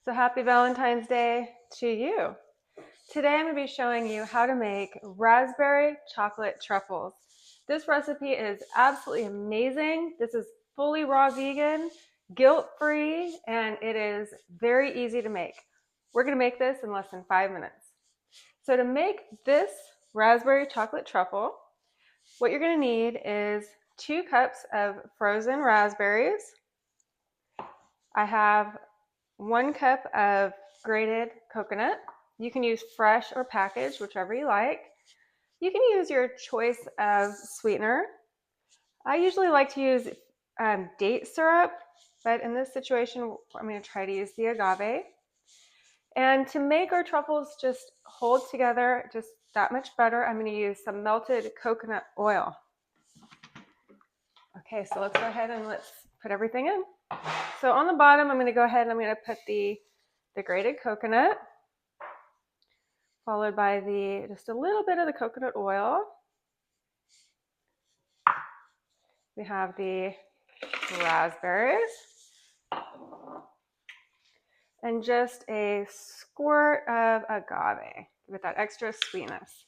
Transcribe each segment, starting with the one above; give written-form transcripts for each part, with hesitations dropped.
So happy Valentine's Day to you. Today I'm going to be showing you how to make raspberry chocolate truffles. This recipe is absolutely amazing. This is fully raw vegan, guilt-free, and it is very easy to make. We're going to make this in less than 5 minutes. So to make this raspberry chocolate truffle, what you're going to need is 2 cups of frozen raspberries. I have 1 cup of grated coconut. You can use fresh or packaged, whichever you like. You can use your choice of sweetener. I usually like to use date syrup, but in this situation, I'm going to try to use the agave. And to make our truffles just hold together just that much better, I'm going to use some melted coconut oil. Okay, so let's go ahead and let's put everything in. So on the bottom, I'm going to go ahead and I'm going to put the grated coconut, followed by just a little bit of the coconut oil. We have the raspberries and just a squirt of agave with that extra sweetness.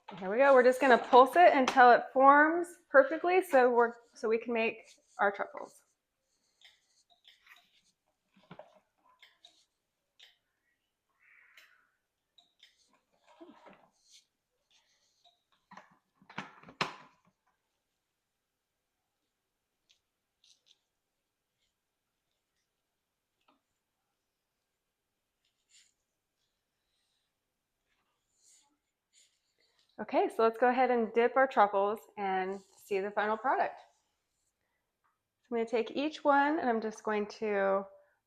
And here we go. We're just going to pulse it until it forms perfectly so we can make our truffles. Okay, so let's go ahead and dip our truffles and see the final product. I'm going to take each one and I'm just going to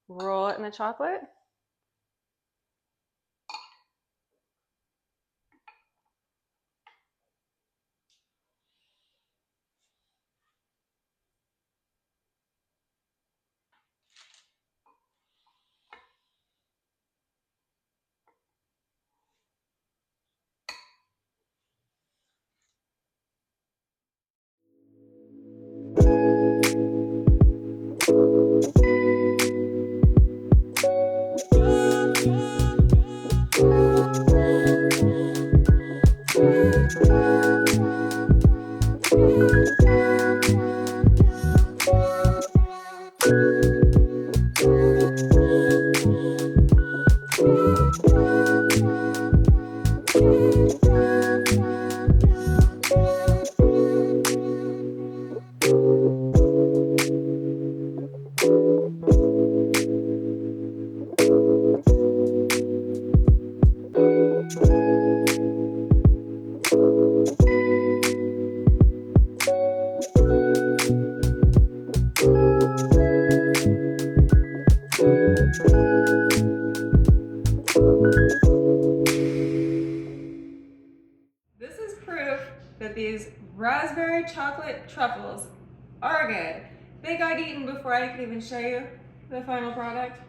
roll it in the chocolate. This is proof that these raspberry chocolate truffles are good. They got eaten before I could even show you the final product.